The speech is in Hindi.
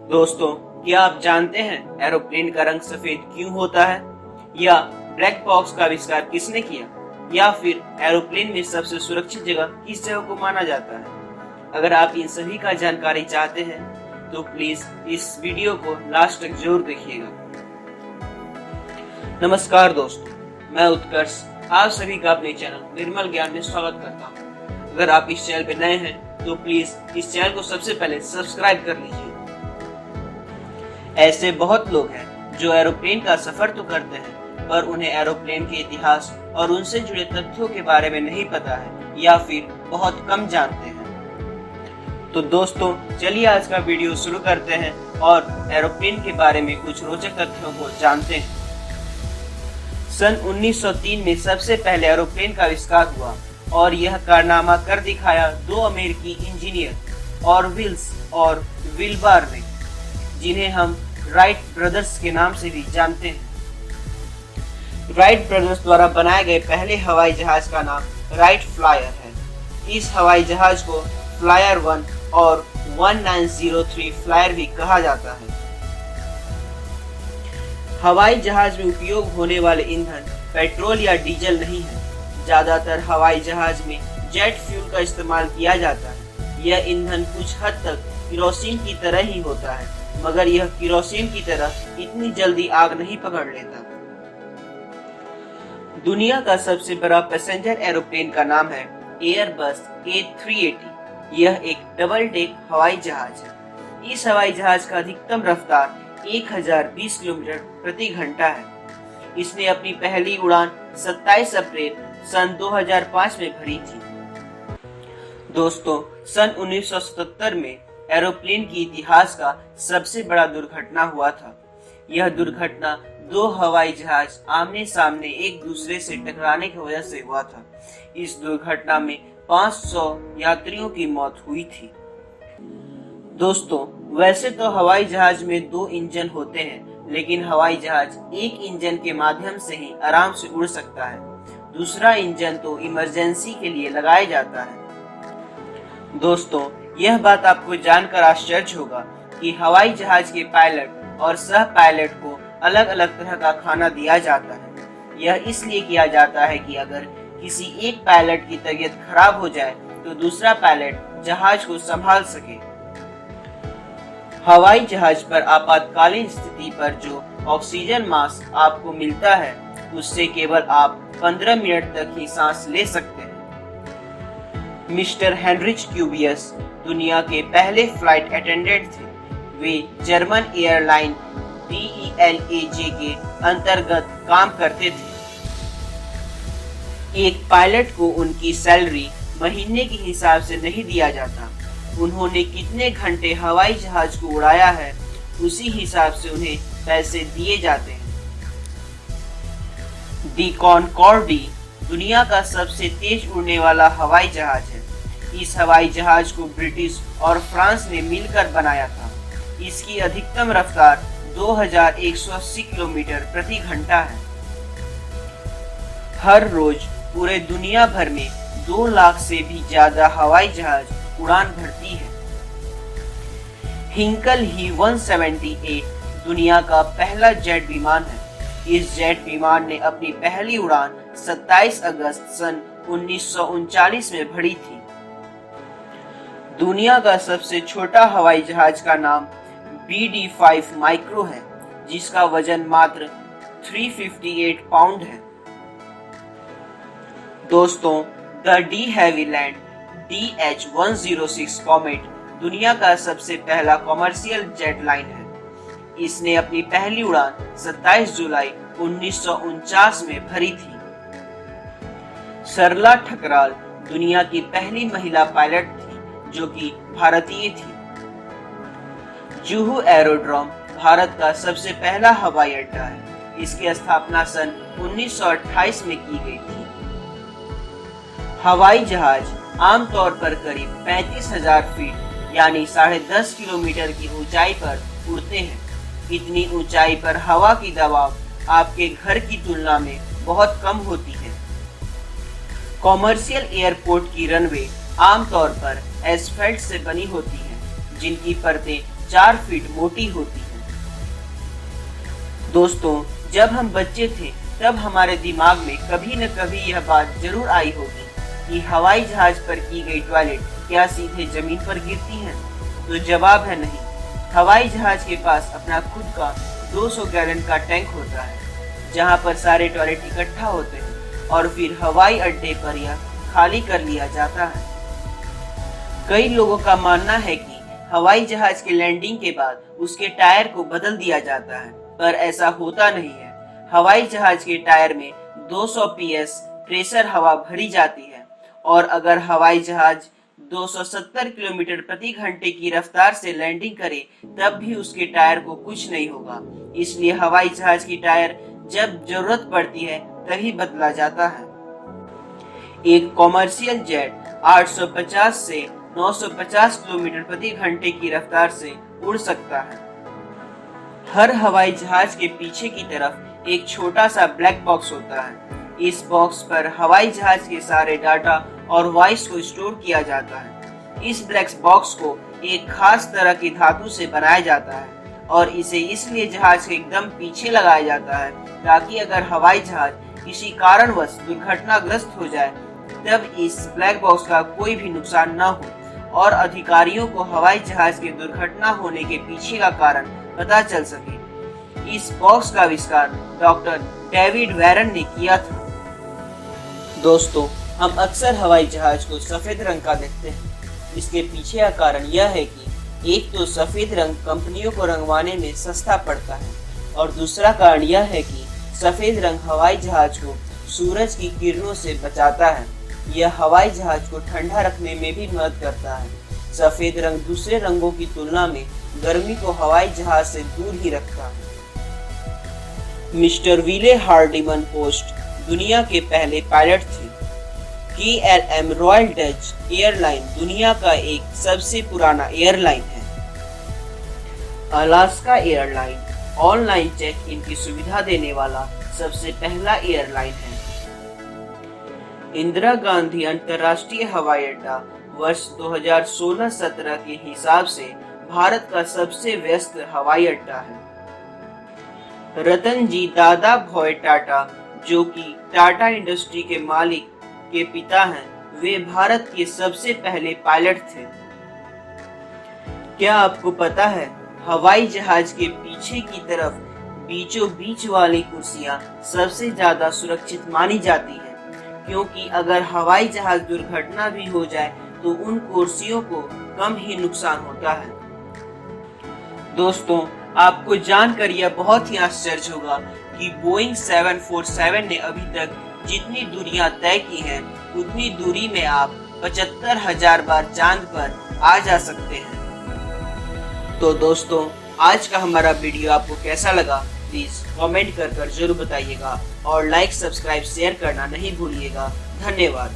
दोस्तों, क्या आप जानते हैं एरोप्लेन का रंग सफेद क्यों होता है? या ब्लैक बॉक्स का आविष्कार किसने किया? या फिर एरोप्लेन में सबसे सुरक्षित जगह किस जगह को माना जाता है? अगर आप इन सभी का जानकारी चाहते हैं तो प्लीज इस वीडियो को लास्ट तक जरूर देखिएगा। नमस्कार दोस्तों, मैं उत्कर्ष आप सभी का अपने चैनल निर्मल ज्ञान में स्वागत करता हूँ। अगर आप इस चैनल पे नए हैं तो प्लीज इस चैनल को सबसे पहले सब्सक्राइब कर लीजिए। ऐसे बहुत लोग हैं जो एरोप्लेन का सफर तो करते हैं पर उन्हें एरोप्लेन के इतिहास और उनसे जुड़े तथ्यों के बारे में नहीं पता है या फिर बहुत कम जानते हैं। तो दोस्तों, चलिए आज का वीडियो शुरू करते हैं और एरोप्लेन के बारे में कुछ रोचक तथ्यों को जानते हैं। सन 1903 में सबसे पहले एरोप्लेन का आविष्कार हुआ और यह कारनामा कर दिखाया दो अमेरिकी इंजीनियर ऑरविल्स और विल्बर ने, जिन्हें हम राइट ब्रदर्स के नाम से भी जानते हैं। राइट ब्रदर्स द्वारा बनाए गए पहले हवाई जहाज का नाम राइट फ्लायर है। इस हवाई जहाज को फ्लायर 1 और 1903 फ्लायर भी कहा जाता है। हवाई जहाज में उपयोग होने वाले ईंधन पेट्रोल या डीजल नहीं है। ज्यादातर हवाई जहाज में जेट फ्यूल का इस्तेमाल किया जाता है। यह ईंधन कुछ हद तक केरोसिन की तरह ही होता है, मगर यह केरोसिन की तरह इतनी जल्दी आग नहीं पकड़ लेता। दुनिया का सबसे बड़ा पैसेंजर एरोप्लेन का नाम है एयरबस A380। यह एक डबल डेक हवाई जहाज है। इस हवाई जहाज का अधिकतम रफ्तार 1020 किलोमीटर प्रति घंटा है। इसने अपनी पहली उड़ान 27 अप्रैल सन 2005 में भरी थी। दोस्तों, सन 1977 में एरोप्लेन की इतिहास का सबसे बड़ा दुर्घटना हुआ था। यह दुर्घटना दो हवाई जहाज आमने सामने एक दूसरे से टकराने की वजह से हुआ था। इस दुर्घटना में 500 यात्रियों की मौत हुई थी। दोस्तों, वैसे तो हवाई जहाज में दो इंजन होते हैं, लेकिन हवाई जहाज एक इंजन के माध्यम से ही आराम से उड़ सकता है। दूसरा इंजन तो इमरजेंसी के लिए लगाया जाता है। दोस्तों, यह बात आपको जानकर आश्चर्य होगा कि हवाई जहाज के पायलट और सह पायलट को अलग अलग तरह का खाना दिया जाता है। यह इसलिए किया जाता है कि अगर किसी एक पायलट की तबीयत खराब हो जाए तो दूसरा पायलट जहाज को संभाल सके। हवाई जहाज पर आपातकालीन स्थिति पर जो ऑक्सीजन मास्क आपको मिलता है, उससे केवल आप 15 मिनट तक ही सांस ले सकते हैं। मिस्टर हेनरिच क्यूबियस दुनिया के पहले फ्लाइट अटेंडेंट थे। वे जर्मन एयरलाइन DELAJ के अंतर्गत काम करते थे। एक पायलट को उनकी सैलरी महीने के हिसाब से नहीं दिया जाता। उन्होंने कितने घंटे हवाई जहाज को उड़ाया है, उसी हिसाब से उन्हें पैसे दिए जाते हैं। दी कॉनकॉर्डी दुनिया का सबसे तेज उड़ने वाला हवाई जहाज है। इस हवाई जहाज को ब्रिटिश और फ्रांस ने मिलकर बनाया था। इसकी अधिकतम रफ्तार 2180 किलोमीटर प्रति घंटा है। हर रोज पूरे दुनिया भर में 2 लाख से भी ज्यादा हवाई जहाज उड़ान भरती है। हिंकल ही 178 दुनिया का पहला जेट विमान है। इस जेट विमान ने अपनी पहली उड़ान 27 अगस्त सन 1939 में भरी थी। दुनिया का सबसे छोटा हवाई जहाज का नाम BD-5 माइक्रो है, जिसका वजन मात्र 358 पाउंड है। दोस्तों, the de Havilland DH-106 comet दुनिया का सबसे पहला कॉमर्शियल जेट लाइन है। इसने अपनी पहली उड़ान 27 जुलाई 1949 में भरी थी। सरला ठकराल दुनिया की पहली महिला पायलट थी, जो कि भारतीय थी। जुहू एरोड्रोम भारत का सबसे पहला हवाई अड्डा है। इसकी स्थापना सन 1928 में की गई थी। हवाई जहाज आमतौर पर करीब 35,000 फीट यानी 10.5 किलोमीटर की ऊंचाई पर उड़ते हैं। इतनी ऊंचाई पर हवा की दबाव आपके घर की तुलना में बहुत कम होती है। कॉमर्शियल एयरपोर्ट की रनवे आमतौर पर एस्फल्ट से बनी होती है, जिनकी परतें 4 फीट मोटी होती है। दोस्तों, जब हम बच्चे थे तब हमारे दिमाग में कभी न कभी यह बात जरूर आई होगी कि हवाई जहाज पर की गई टॉयलेट क्या सीधे जमीन पर गिरती है? तो जवाब है नहीं। हवाई जहाज के पास अपना खुद का 200 गैलन का टैंक होता है, जहां पर सारे टॉयलेट इकट्ठा होते हैं और फिर हवाई अड्डे पर यह खाली कर लिया जाता है। कई लोगों का मानना है कि हवाई जहाज के लैंडिंग के बाद उसके टायर को बदल दिया जाता है, पर ऐसा होता नहीं है। हवाई जहाज के टायर में 200 पीएस प्रेशर हवा भरी जाती है और अगर हवाई जहाज 270 किलोमीटर प्रति घंटे की रफ्तार से लैंडिंग करे तब भी उसके टायर को कुछ नहीं होगा। इसलिए हवाई जहाज की टायर जब जरूरत पड़ती है तभी बदला जाता है। एक कॉमर्शियल जेट 850 से 950 किलोमीटर प्रति घंटे की रफ्तार से उड़ सकता है। हर हवाई जहाज के पीछे की तरफ एक छोटा सा ब्लैक बॉक्स होता है। इस बॉक्स पर हवाई जहाज के सारे डाटा और वॉइस को स्टोर किया जाता है। इस ब्लैक बॉक्स को एक खास तरह की धातु से बनाया जाता है और इसे इसलिए जहाज के एकदम पीछे लगाया जाता है ताकि अगर हवाई जहाज किसी कारणवश दुर्घटनाग्रस्त हो जाए तब इस ब्लैक बॉक्स का कोई भी नुकसान न हो और अधिकारियों को हवाई जहाज के दुर्घटना होने के पीछे का कारण पता चल सके। इस बॉक्स का आविष्कार डॉक्टर डेविड वैरन ने किया था। दोस्तों, हम अक्सर हवाई जहाज को सफेद रंग का देखते हैं। इसके पीछे का कारण यह है कि एक तो सफेद रंग कंपनियों को रंगवाने में सस्ता पड़ता है और दूसरा कारण यह है कि सफेद रंग हवाई जहाज को सूरज की किरणों से बचाता है। यह हवाई जहाज को ठंडा रखने में भी मदद करता है। सफेद रंग दूसरे रंगों की तुलना में गर्मी को हवाई जहाज से दूर ही रखता है। मिस्टर विले हार्डिमन पोस्ट दुनिया के पहले पायलट थे। KLM रॉयल डच एयरलाइन दुनिया का एक सबसे पुराना एयरलाइन है। Alaska airline online check in की सुविधा देने वाला सबसे पहला एयरलाइन है। इंदिरा गांधी अंतर्राष्ट्रीय हवाई अड्डा वर्ष 2016-17 के हिसाब से भारत का सबसे व्यस्त हवाई अड्डा है। रतन जी दादा भॉय टाटा, जो कि टाटा इंडस्ट्री के मालिक के पिता हैं, वे भारत के सबसे पहले पायलट थे। क्या आपको पता है हवाई जहाज के पीछे की तरफ बीचों बीच वाली कुर्सियां सबसे ज्यादा सुरक्षित मानी जाती हैं, क्योंकि अगर हवाई जहाज दुर्घटना भी हो जाए तो उन कुर्सियों को कम ही नुकसान होता है। दोस्तों, आपको जानकर यह बहुत ही आश्चर्य होगा कि बोइंग 747 ने अभी तक जितनी दूरियां तय की हैं, उतनी दूरी में आप 75,000 बार चांद पर आ जा सकते हैं। तो दोस्तों, आज का हमारा वीडियो आपको कैसा लगा प्लीज कमेंट कर जरूर बताइएगा और लाइक, सब्सक्राइब, शेयर करना नहीं भूलिएगा। धन्यवाद।